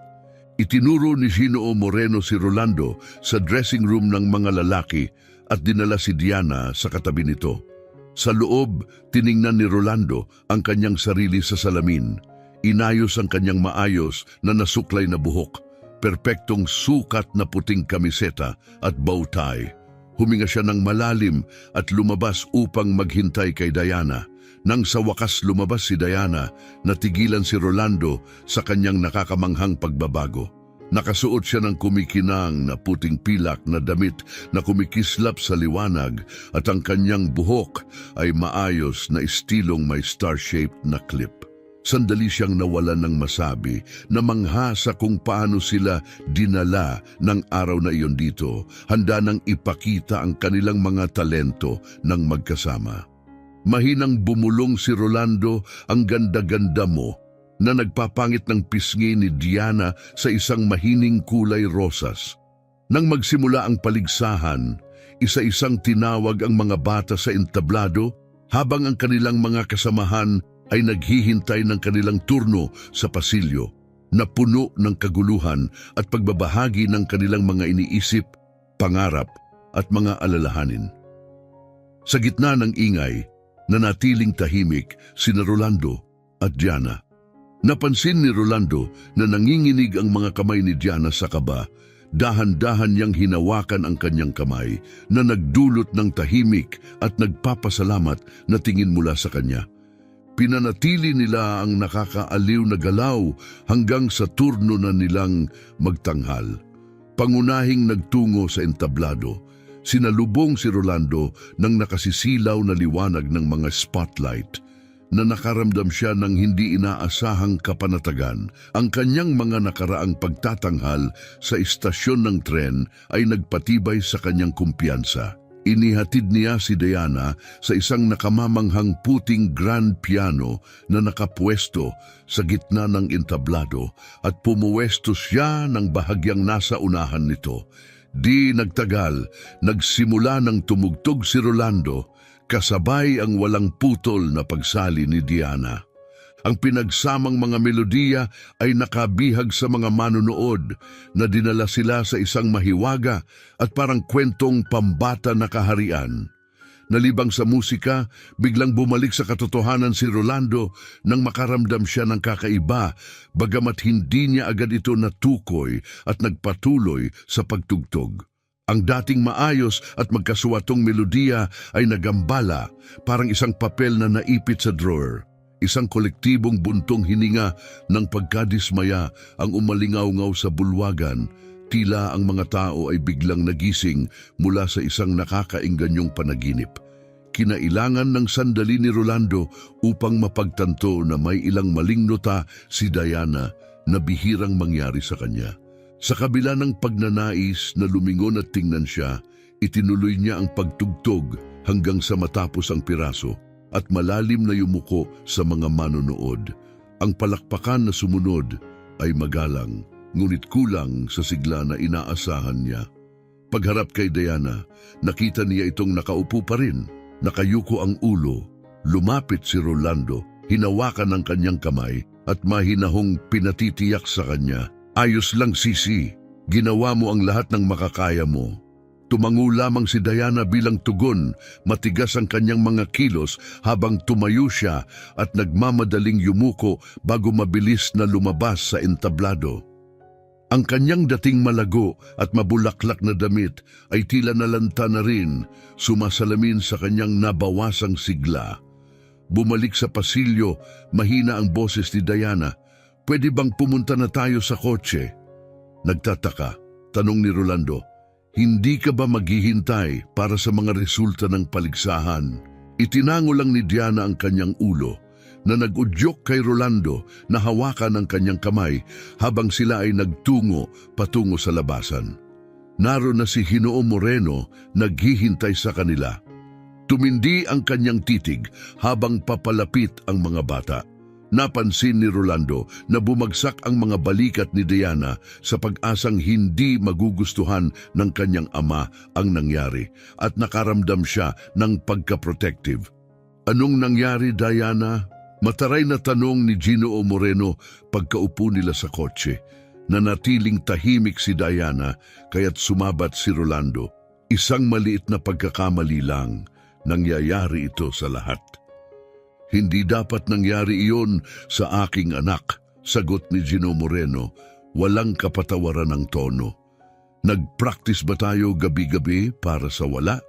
Itinuro ni Ginoo Moreno si Rolando sa dressing room ng mga lalaki at dinala si Diana sa katabi nito. Sa loob, tiningnan ni Rolando ang kanyang sarili sa salamin. Inayos ang kanyang maayos na nasuklay na buhok, perpektong sukat na puting kamiseta at bow tie. Huminga siya ng malalim at lumabas upang maghintay kay Diana. Nang sa wakas lumabas si Diana, natigilan si Rolando sa kanyang nakakamanghang pagbabago. Nakasuot siya ng kumikinang na puting pilak na damit na kumikislap sa liwanag at ang kanyang buhok ay maayos na estilong may star-shaped na clip. Sandali siyang nawalan ng masabi na mangha sa kung paano sila dinala ng araw na iyon dito, handa nang ipakita ang kanilang mga talento ng magkasama. Mahinang bumulong si Rolando, ang ganda-ganda mo, na nagpapangit ng pisngi ni Diana sa isang mahining kulay rosas. Nang magsimula ang paligsahan, isa-isang tinawag ang mga bata sa entablado habang ang kanilang mga kasamahan ay naghihintay ng kanilang turno sa pasilyo na puno ng kaguluhan at pagbabahagi ng kanilang mga iniisip, pangarap at mga alalahanin. Sa gitna ng ingay, nanatiling tahimik sina Rolando at Diana. Napansin ni Rolando na nanginginig ang mga kamay ni Diana sa kaba. Dahan-dahan niyang hinawakan ang kanyang kamay na nagdulot ng tahimik at nagpapasalamat na tingin mula sa kanya. Pinanatili nila ang nakakaaliw na galaw hanggang sa turno na nilang magtanghal. Pangunahing nagtungo sa entablado, sinalubong si Rolando ng nakasisilaw na liwanag ng mga spotlight na nakaramdam siya ng hindi inaasahang kapanatagan. Ang kanyang mga nakaraang pagtatanghal sa istasyon ng tren ay nagpatibay sa kanyang kumpiyansa. Inihatid niya si Diana sa isang nakamamanghang puting grand piano na nakapwesto sa gitna ng entablado at pumuwesto siya ng bahagyang nasa unahan nito. Di nagtagal, nagsimula ng tumugtog si Rolando kasabay ang walang putol na pagsali ni Diana. Ang pinagsamang mga melodiya ay nakabihag sa mga manonood na dinala sila sa isang mahiwaga at parang kwentong pambata na kaharian. Nalibang sa musika, biglang bumalik sa katotohanan si Rolando nang makaramdam siya ng kakaiba, bagamat hindi niya agad ito natukoy at nagpatuloy sa pagtugtog. Ang dating maayos at magkasuwatong melodiya ay nagambala, parang isang papel na naipit sa drawer. Isang kolektibong buntong hininga ng pagkadismaya ang umalingaw-ngaw sa bulwagan. Tila ang mga tao ay biglang nagising mula sa isang nakakaingganyong panaginip. Kinailangan ng sandali ni Rolando upang mapagtanto na may ilang maling nota si Diana na bihirang mangyari sa kanya. Sa kabila ng pagnanais na lumingon at tingnan siya, itinuloy niya ang pagtugtog hanggang sa matapos ang piraso at malalim na yumuko sa mga manonood. Ang palakpakan na sumunod ay magalang, ngunit kulang sa sigla na inaasahan niya. Pagharap kay Diana, nakita niya itong nakaupo pa rin, nakayuko ang ulo. Lumapit si Rolando, hinawakan ang kanyang kamay at mahinahong pinatitiyak sa kanya. Ayos lang, Sisi, ginawa mo ang lahat ng makakaya mo. Tumango lamang si Diana bilang tugon, matigas ang kanyang mga kilos habang tumayo siya at nagmamadaling yumuko bago mabilis na lumabas sa entablado. Ang kanyang dating malago at mabulaklak na damit ay tila nalanta na rin, sumasalamin sa kanyang nabawasang sigla. Bumalik sa pasilyo, mahina ang boses ni Diana. Pwede bang pumunta na tayo sa kotse? Nagtataka, tanong ni Rolando. Hindi ka ba maghihintay para sa mga resulta ng paligsahan? Itinango lang ni Diana ang kanyang ulo na nag-udyok kay Rolando na hawakan ang kanyang kamay habang sila ay nagtungo patungo sa labasan. Naroon na si Ginoo Moreno naghihintay sa kanila. Tumindi ang kanyang titig habang papalapit ang mga bata. Napansin ni Rolando na bumagsak ang mga balikat ni Diana sa pag-asang hindi magugustuhan ng kanyang ama ang nangyari at nakaramdam siya ng pagka-protective. Anong nangyari, Diana? Mataray na tanong ni Ginoo Moreno pagkaupo nila sa kotse. Nanatiling tahimik si Diana kaya't sumabat si Rolando. Isang maliit na pagkakamali lang, nangyayari ito sa lahat. Hindi dapat nangyari iyon sa aking anak, sagot ni Ginoo Moreno, walang kapatawaran ng tono. Nag-practice ba tayo gabi-gabi para sa wala?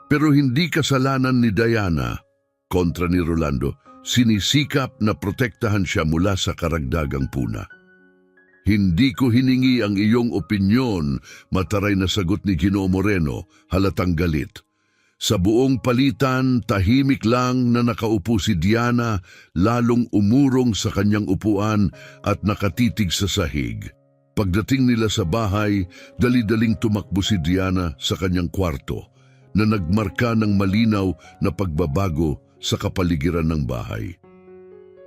Pero hindi kasalanan ni Diana, kontra ni Rolando, sinisikap na protektahan siya mula sa karagdagang puna. Hindi ko hiningi ang iyong opinyon, mataray na sagot ni Ginoo Moreno, halatang galit. Sa buong palitan, tahimik lang na nakaupo si Diana, lalong umurong sa kanyang upuan at nakatitig sa sahig. Pagdating nila sa bahay, dali-daling tumakbo si Diana sa kanyang kwarto, na nagmarka ng malinaw na pagbabago sa kapaligiran ng bahay.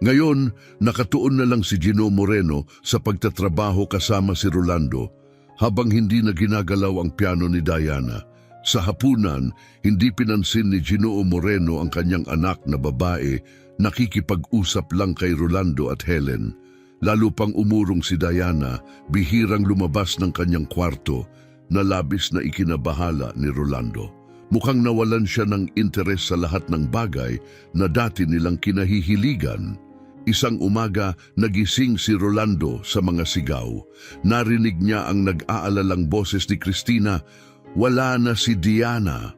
Ngayon, nakatuon na lang si Ginoo Moreno sa pagtatrabaho kasama si Rolando, habang hindi na ginagalaw ang piano ni Diana. Sa hapunan, hindi pinansin ni Ginoo Moreno ang kanyang anak na babae, nakikipag-usap lang kay Rolando at Helen. Lalo pang umurong si Diana, bihirang lumabas ng kanyang kwarto, na labis na ikinabahala ni Rolando. Mukhang nawalan siya ng interes sa lahat ng bagay na dati nilang kinahihiligan. Isang umaga, nagising si Rolando sa mga sigaw. Narinig niya ang nag-aalalang boses ni Cristina, wala na si Diana.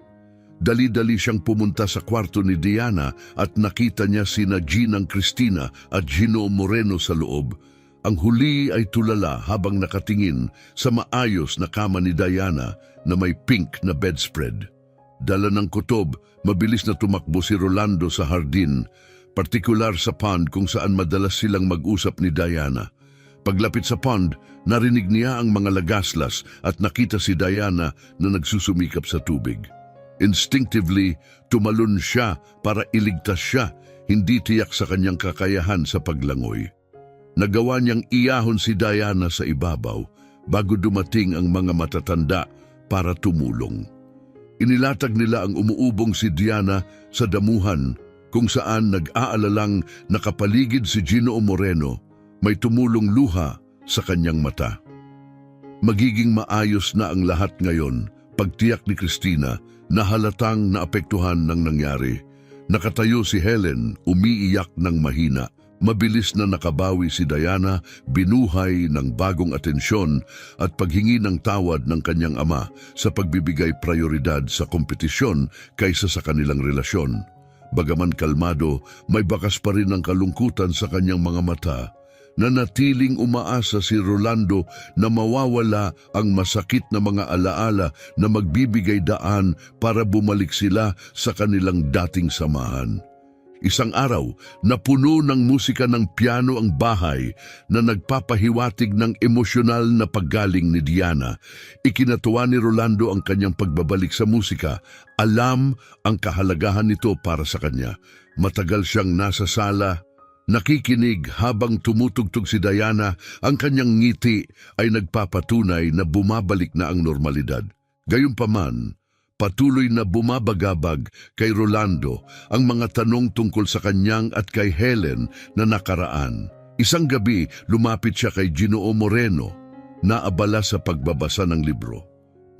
Dali-dali siyang pumunta sa kwarto ni Diana at nakita niya sina Ginang Cristina at Ginoo Moreno sa loob. Ang huli ay tulala habang nakatingin sa maayos na kama ni Diana na may pink na bedspread. Dala ng kutob, mabilis na tumakbo si Rolando sa hardin, partikular sa pond kung saan madalas silang mag-usap ni Diana. Paglapit sa pond, narinig niya ang mga lagaslas at nakita si Diana na nagsusumikap sa tubig. Instinctively, tumalon siya para iligtas siya, hindi tiyak sa kanyang kakayahan sa paglangoy. Nagawa niyang iyahon si Diana sa ibabaw bago dumating ang mga matatanda para tumulong. Inilatag nila ang umuubong si Diana sa damuhan kung saan nag-aalalang nakapaligid si Ginoo Moreno. May tumulong luha sa kanyang mata. Magiging maayos na ang lahat ngayon, pagtiyak ni Cristina na halatang naapektuhan ng nangyari. Nakatayo si Helen, umiiyak ng mahina. Mabilis na nakabawi si Diana, binuhay ng bagong atensyon at paghingi ng tawad ng kanyang ama sa pagbibigay prioridad sa kompetisyon kaysa sa kanilang relasyon. Bagaman kalmado, may bakas pa rin ang kalungkutan sa kanyang mga mata. Nanatiling umaasa si Rolando na mawawala ang masakit na mga alaala na magbibigay daan para bumalik sila sa kanilang dating samahan. Isang araw, napuno ng musika ng piano ang bahay na nagpapahiwatig ng emosyonal na paggaling ni Diana. Ikinatuwa ni Rolando ang kanyang pagbabalik sa musika. Alam ang kahalagahan nito para sa kanya. Matagal siyang nasa sala, nakikinig habang tumutugtog si Diana. Ang kanyang ngiti ay nagpapatunay na bumabalik na ang normalidad. Gayunpaman, patuloy na bumabagabag kay Rolando ang mga tanong tungkol sa kanyang at kay Helen na nakaraan. Isang gabi, lumapit siya kay Ginoo Moreno, naabala sa pagbabasa ng libro.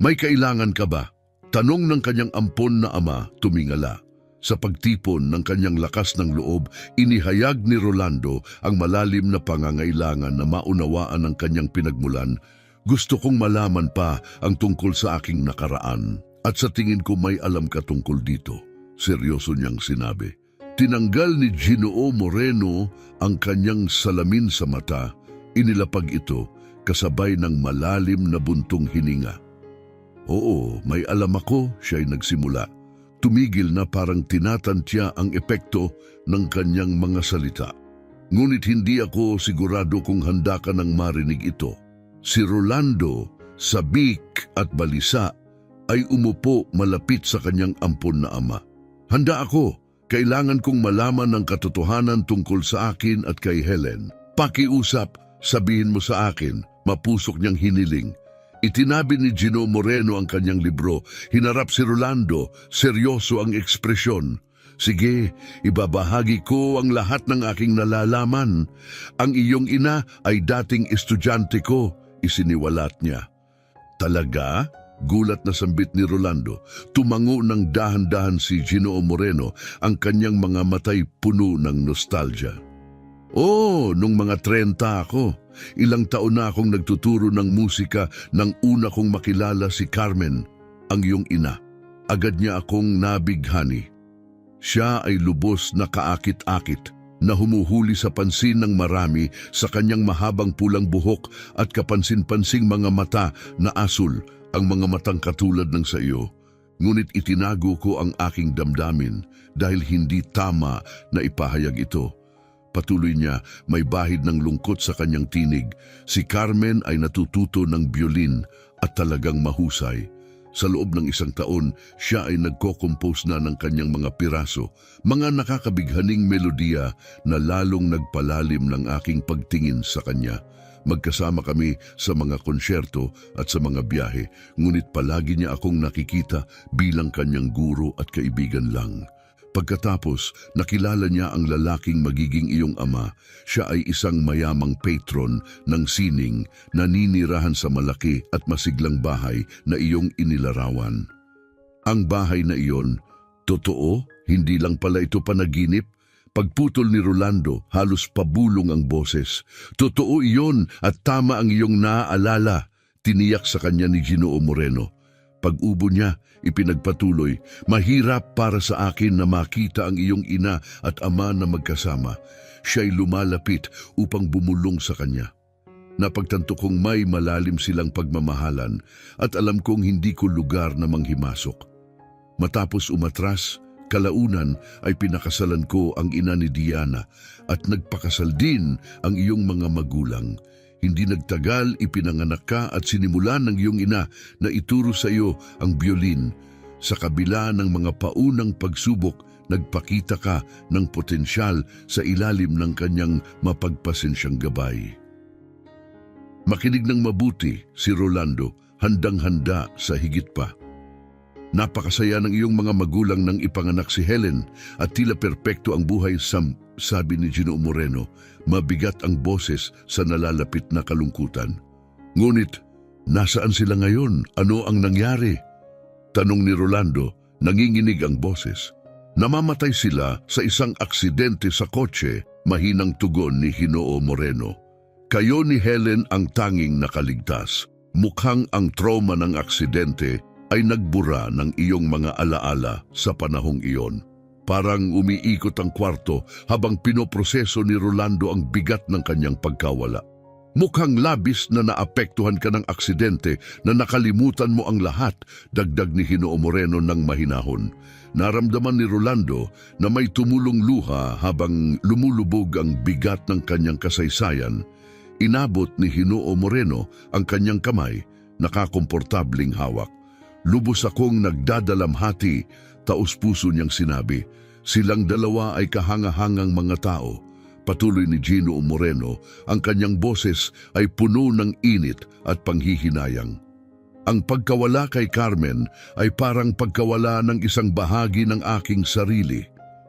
May kailangan ka ba? Tanong ng kanyang ampon na ama, tumingala. Sa pagtipon ng kanyang lakas ng loob, inihayag ni Rolando ang malalim na pangangailangan na maunawaan ng kanyang pinagmulan. Gusto kong malaman pa ang tungkol sa aking nakaraan. At sa tingin ko may alam ka tungkol dito, seryoso niyang sinabi. Tinanggal ni Ginoo Moreno ang kanyang salamin sa mata, inilapag ito kasabay ng malalim na buntong hininga. Oo, may alam ako, siya'y nagsimula. Tumigil na parang tinatantya ang epekto ng kanyang mga salita. Ngunit hindi ako sigurado kung handa ka nang marinig ito. Si Rolando, sabik at balisa, ay umupo malapit sa kanyang ampon na ama. Handa ako, kailangan kong malaman ang katotohanan tungkol sa akin at kay Helen. Pakiusap, sabihin mo sa akin, mapusok niyang hiniling. Itinabi ni Ginoo Moreno ang kanyang libro, hinarap si Rolando, seryoso ang ekspresyon. Sige, ibabahagi ko ang lahat ng aking nalalaman. Ang iyong ina ay dating estudyante ko, isiniwalat niya. Talaga? Gulat na sambit ni Rolando. Tumango ng dahan-dahan si Ginoo Moreno, ang kanyang mga matay puno ng nostalgia. Oh, nung mga 30 ako. Ilang taon na akong nagtuturo ng musika nang una kong makilala si Carmen, ang iyong ina. Agad niya akong nabighani. Siya ay lubos na kaakit-akit, na humuhuli sa pansin ng marami sa kanyang mahabang pulang buhok at kapansin-pansing mga mata na asul, ang mga matang katulad ng sa iyo. Ngunit itinago ko ang aking damdamin dahil hindi tama na ipahayag ito. Patuloy niya, may bahid ng lungkot sa kanyang tinig. Si Carmen ay natututo ng biolin at talagang mahusay. Sa loob ng 1 taon, siya ay nagko-compose na ng kanyang mga piraso, mga nakakabighaning melodiya na lalong nagpalalim ng aking pagtingin sa kanya. Magkasama kami sa mga konsyerto at sa mga biyahe, ngunit palagi niya akong nakikita bilang kanyang guro at kaibigan lang. Pagkatapos, nakilala niya ang lalaking magiging iyong ama. Siya ay isang mayamang patron ng sining, naninirahan sa malaki at masiglang bahay na iyong inilarawan. Ang bahay na iyon, totoo, hindi lang pala ito panaginip. Pagputol ni Rolando, halos pabulong ang boses. Totoo iyon at tama ang iyong naaalala, tiniyak sa kanya ni Ginoo Moreno. Pag-ubo niya, ipinagpatuloy, mahirap para sa akin na makita ang iyong ina at ama na magkasama. Siya'y lumalapit upang bumulong sa kanya. Napagtanto kong may malalim silang pagmamahalan at alam kong hindi ko lugar na manghimasok. Matapos umatras, kalaunan ay pinakasalan ko ang ina ni Diana at nagpakasal din ang iyong mga magulang. Hindi nagtagal, ipinanganak ka at sinimulan ng iyong ina na ituro sa iyo ang biolin. Sa kabila ng mga paunang pagsubok, nagpakita ka ng potensyal sa ilalim ng kanyang mapagpasensyang gabay. Makinig ng mabuti si Rolando, handang-handa sa higit pa. Napakasaya ng iyong mga magulang nang ipanganak si Helen at tila perpekto ang buhay sabi ni Ginoo Moreno, mabigat ang boses sa nalalapit na kalungkutan. Ngunit, nasaan sila ngayon? Ano ang nangyari? Tanong ni Rolando, nanginginig ang boses. Namamatay sila sa isang aksidente sa kotse, mahinang tugon ni Ginoo Moreno. Kayo ni Helen ang tanging nakaligtas. Mukhang ang trauma ng aksidente ay nagbura ng iyong mga alaala sa panahong iyon. Parang umiikot ang kwarto habang pinoproseso ni Rolando ang bigat ng kanyang pagkawala. Mukhang labis na naapektuhan ka ng aksidente na nakalimutan mo ang lahat, dagdag ni Ginoo Moreno ng mahinahon. Naramdaman ni Rolando na may tumulong luha habang lumulubog ang bigat ng kanyang kasaysayan. Inabot ni Ginoo Moreno ang kanyang kamay, nakakomportabling hawak. Lubos akong nagdadalamhati, taos-puso niyang sinabi. Silang dalawa ay kahangahangang mga tao. Patuloy ni Ginoo Moreno, ang kanyang boses ay puno ng init at panghihinayang. Ang pagkawala kay Carmen ay parang pagkawala ng isang bahagi ng aking sarili.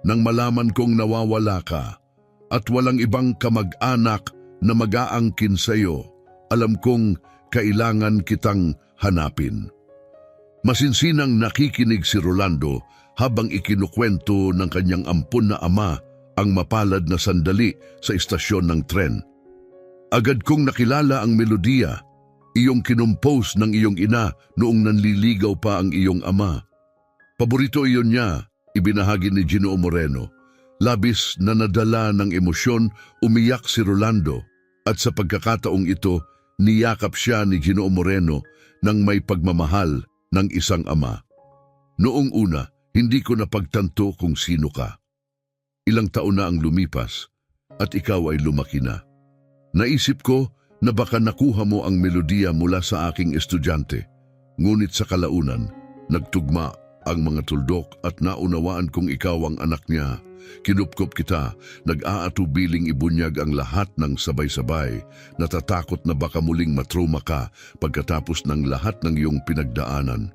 Nang malaman kong nawawala ka at walang ibang kamag-anak na mag-aangkin sa iyo, alam kong kailangan kitang hanapin. Masinsinang nakikinig si Rolando habang ikinukwento ng kanyang ampon na ama ang mapalad na sandali sa istasyon ng tren. Agad kong nakilala ang melodiya, iyong kinumpose ng iyong ina noong nanliligaw pa ang iyong ama. Paborito iyon niya, ibinahagi ni Ginoo Moreno. Labis na nadala ng emosyon, umiyak si Rolando at sa pagkakataong ito, niyakap siya ni Ginoo Moreno ng may pagmamahal ng isang ama. Noong una, hindi ko napagtanto kung sino ka. Ilang taon na ang lumipas at ikaw ay lumaki na. Naisip ko na baka nakuha mo ang melodiya mula sa aking estudyante. Ngunit sa kalaunan, nagtugma ang mga tuldok at naunawaan kong ikaw ang anak niya. Kinupkop kita, nag-aatubiling ibunyag ang lahat ng sabay-sabay, natatakot na baka muling matrauma ka pagkatapos ng lahat ng iyong pinagdaanan.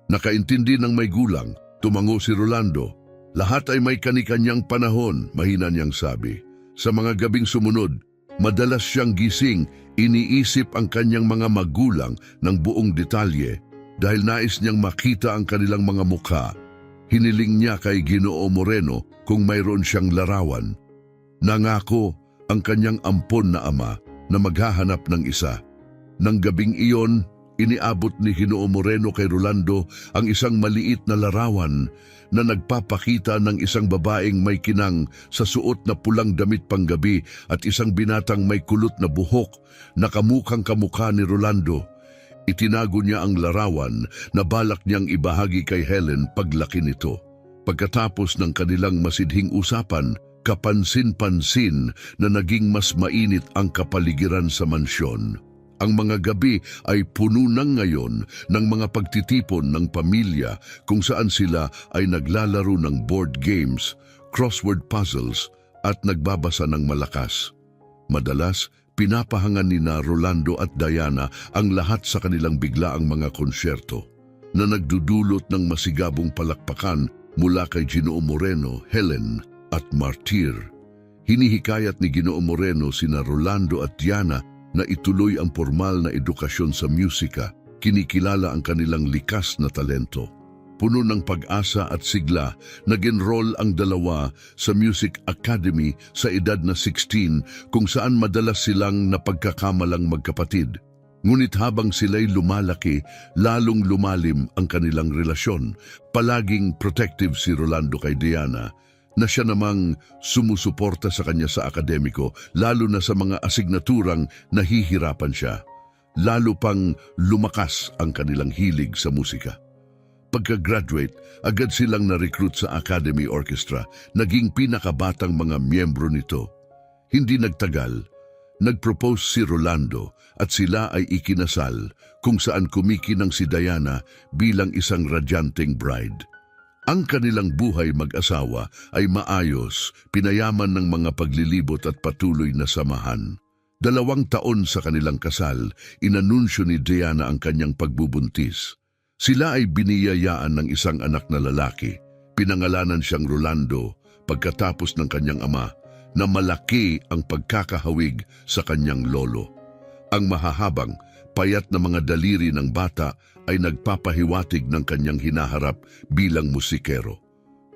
Nakaintindi ng may gulang, tumango si Rolando. Lahat ay may kani-kanyang panahon, mahina niyang sabi. Sa mga gabing sumunod, madalas siyang gising, iniisip ang kanyang mga magulang ng buong detalye dahil nais niyang makita ang kanilang mga mukha. Hiniling niya kay Ginoo Moreno kung mayroon siyang larawan. Nangako ang kanyang ampon na ama na maghahanap ng isa. Nang gabing iyon, iniabot ni Ginoo Moreno kay Rolando ang isang maliit na larawan na nagpapakita ng isang babaeng may kinang sa suot na pulang damit panggabi at isang binatang may kulot na buhok na kamukhang kamukha ni Rolando. Itinago niya ang larawan na balak niyang ibahagi kay Helen paglaki nito. Pagkatapos ng kanilang masidhing usapan, kapansin-pansin na naging mas mainit ang kapaligiran sa mansyon. Ang mga gabi ay puno ng ngayon ng mga pagtitipon ng pamilya kung saan sila ay naglalaro ng board games, crossword puzzles at nagbabasa ng malakas. Madalas, pinapahangan nina Rolando at Diana ang lahat sa kanilang biglaang mga konsyerto na nagdudulot ng masigabong palakpakan mula kay Ginoo Moreno, Helen at Martir. Hinihikayat ni Ginoo Moreno sina Rolando at Diana na ituloy ang formal na edukasyon sa musika, kinikilala ang kanilang likas na talento. Puno ng pag-asa at sigla, nag-enroll ang dalawa sa Music Academy sa edad na 16 kung saan madalas silang napagkakamalang magkapatid. Ngunit habang sila'y lumalaki, lalong lumalim ang kanilang relasyon. Palaging protective si Rolando kay Diana, na siya namang sumusuporta sa kanya sa akademiko, lalo na sa mga asignaturang nahihirapan siya. Lalo pang lumakas ang kanilang hilig sa musika. Pagka-graduate, agad silang na-recruit sa Academy Orchestra, naging pinakabatang mga miyembro nito. Hindi nagtagal, nag-propose si Rolando at sila ay ikinasal kung saan kumikinang si Diana bilang isang radyanteng bride. Ang kanilang buhay mag-asawa ay maayos, pinayaman ng mga paglilibot at patuloy na samahan. 2 taon sa kanilang kasal, inanunsyo ni Diana ang kanyang pagbubuntis. Sila ay biniyayaan ng isang anak na lalaki. Pinangalanan siyang Rolando pagkatapos ng kanyang ama na malaki ang pagkakahawig sa kanyang lolo. Ang mahahabang, payat na mga daliri ng bata ay nagpapahiwatig ng kanyang hinaharap bilang musikero.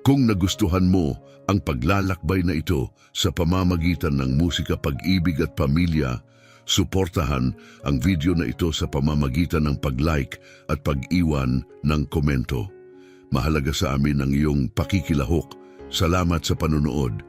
Kung nagustuhan mo ang paglalakbay na ito sa pamamagitan ng musika, pag-ibig at pamilya, suportahan ang video na ito sa pamamagitan ng pag-like at pag-iwan ng komento. Mahalaga sa amin ang iyong pakikilahok. Salamat sa panonood.